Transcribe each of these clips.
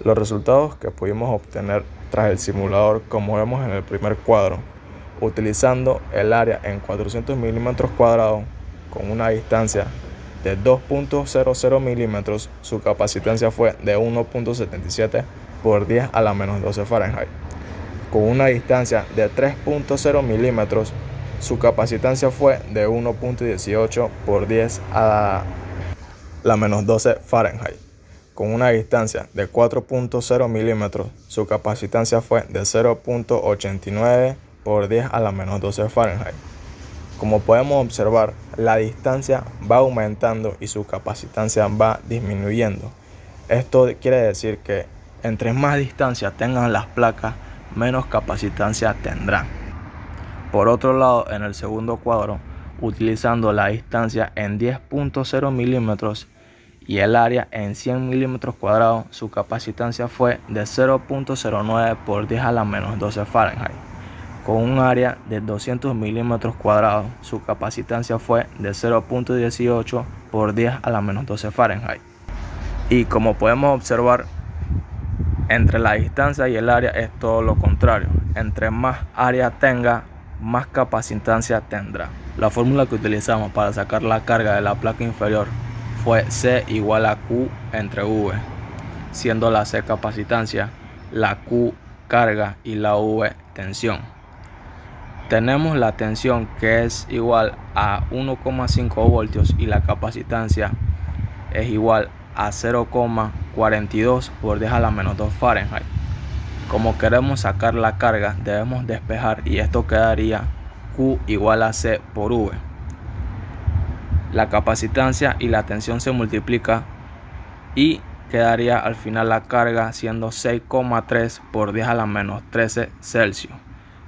Los resultados que pudimos obtener tras el simulador, como vemos en el primer cuadro, utilizando el área en 400 milímetros cuadrados con una distancia de 2.00 milímetros, su capacitancia fue de 1.77 por 10 a la menos 12 Fahrenheit. Con una distancia de 3.0 milímetros, su capacitancia fue de 1.18 por 10 a la menos 12 Fahrenheit. Con una distancia de 4.0 milímetros, su capacitancia fue de 0.89 por 10 a la menos 12 Fahrenheit. Como podemos observar, la distancia va aumentando y su capacitancia va disminuyendo. Esto quiere decir que entre más distancia tengan las placas, menos capacitancia tendrán. Por otro lado, en el segundo cuadro, utilizando la distancia en 10.0 milímetros y el área en 100 milímetros cuadrados, su capacitancia fue de 0.09 por 10 a la menos 12 Fahrenheit. Con un área de 200 milímetros cuadrados, su capacitancia fue de 0.18 por 10 a la menos 12 Fahrenheit. Y como podemos observar, entre la distancia y el área es todo lo contrario. Entre más área tenga, más capacitancia tendrá. La fórmula que utilizamos para sacar la carga de la placa inferior fue C igual a Q entre V, siendo la C capacitancia, la Q carga y la V tensión. Tenemos la tensión que es igual a 1,5 voltios y la capacitancia es igual a 0,42 por 10 a la menos 2 Fahrenheit. Como queremos sacar la carga, debemos despejar y esto quedaría Q igual a C por V. La capacitancia y la tensión se multiplican y quedaría al final la carga siendo 6,3 por 10 a la menos 13 Celsius.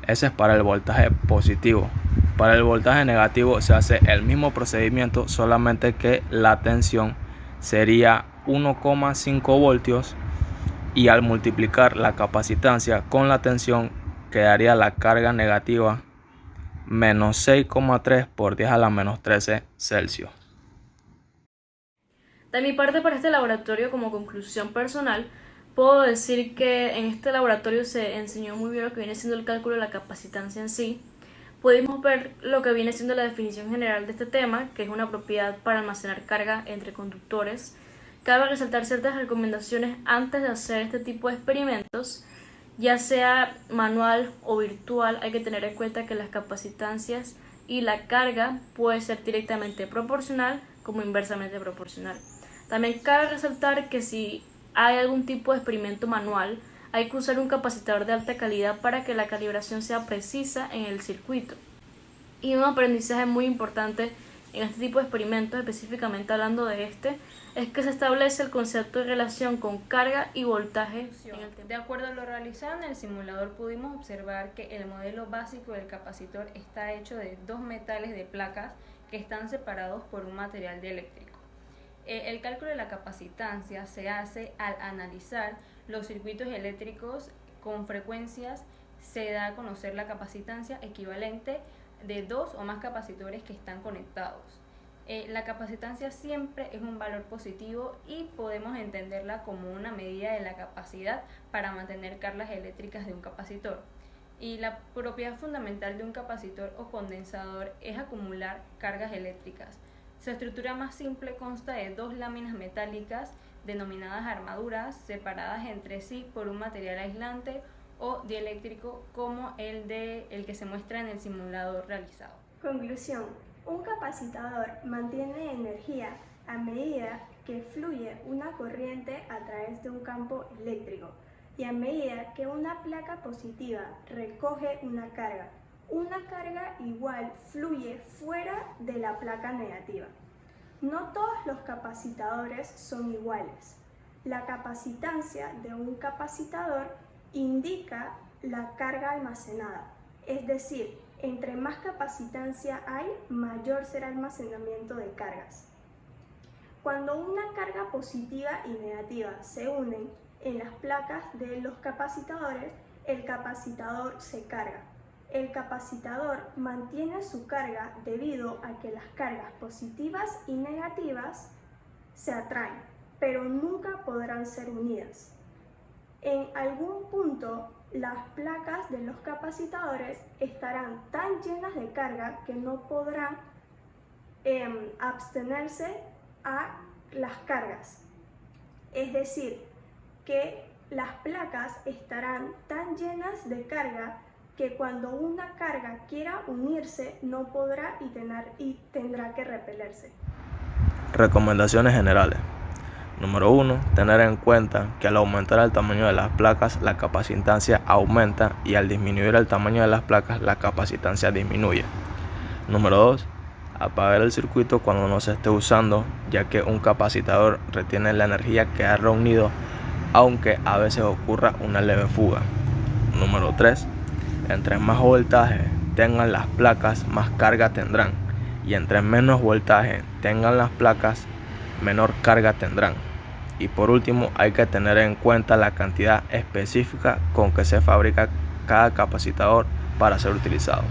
Ese es para el voltaje positivo. Para el voltaje negativo se hace el mismo procedimiento, solamente que la tensión sería 1,5 voltios y al multiplicar la capacitancia con la tensión quedaría la carga negativa menos 6,3 por 10 a la menos 13 Celsius. De mi parte, para este laboratorio, como conclusión personal, puedo decir que en este laboratorio se enseñó muy bien lo que viene siendo el cálculo de la capacitancia en sí. Pudimos ver lo que viene siendo la definición general de este tema, que es una propiedad para almacenar carga entre conductores. Cabe resaltar ciertas recomendaciones antes de hacer este tipo de experimentos, ya sea manual o virtual. Hay que tener en cuenta que las capacitancias y la carga puede ser directamente proporcional como inversamente proporcional. También cabe resaltar que si hay algún tipo de experimento manual, hay que usar un capacitador de alta calidad para que la calibración sea precisa en el circuito. Y un aprendizaje muy importante en este tipo de experimentos, específicamente hablando de este, es que se establece el concepto de relación con carga y voltaje en el tiempo. De acuerdo a lo realizado en el simulador, pudimos observar que el modelo básico del capacitor está hecho de dos metales de placas que están separados por un material dieléctrico. El cálculo de la capacitancia se hace al analizar los circuitos eléctricos con frecuencias. Se da a conocer la capacitancia equivalente de dos o más capacitores que están conectados. La capacitancia siempre es un valor positivo y podemos entenderla como una medida de la capacidad para mantener cargas eléctricas de un capacitor. Y la propiedad fundamental de un capacitor o condensador es acumular cargas eléctricas. Su estructura más simple consta de dos láminas metálicas denominadas armaduras, separadas entre sí por un material aislante o dieléctrico como el que se muestra en el simulador realizado. Conclusión: un capacitador mantiene energía a medida que fluye una corriente a través de un campo eléctrico y a medida que una placa positiva recoge una carga igual fluye fuera de la placa negativa. No todos los capacitadores son iguales. La capacitancia de un capacitador indica la carga almacenada, es decir, entre más capacitancia hay, mayor será el almacenamiento de cargas. Cuando una carga positiva y negativa se unen en las placas de los capacitadores, el capacitador se carga. El capacitador mantiene su carga debido a que las cargas positivas y negativas se atraen, pero nunca podrán ser unidas. En algún punto, las placas de los capacitadores estarán tan llenas de carga que no podrán abstenerse a las cargas. Es decir, que las placas estarán tan llenas de carga que cuando una carga quiera unirse no podrá y tendrá que repelerse. Recomendaciones generales. Número 1. Tener en cuenta que al aumentar el tamaño de las placas, la capacitancia aumenta y al disminuir el tamaño de las placas, la capacitancia disminuye. Número 2. Apagar el circuito cuando no se esté usando, ya que un capacitador retiene la energía que ha reunido, aunque a veces ocurra una leve fuga. Número 3. Entre más voltaje tengan las placas, más carga tendrán, y entre menos voltaje tengan las placas, menor carga tendrán. Y por último, hay que tener en cuenta la cantidad específica con que se fabrica cada capacitador para ser utilizado.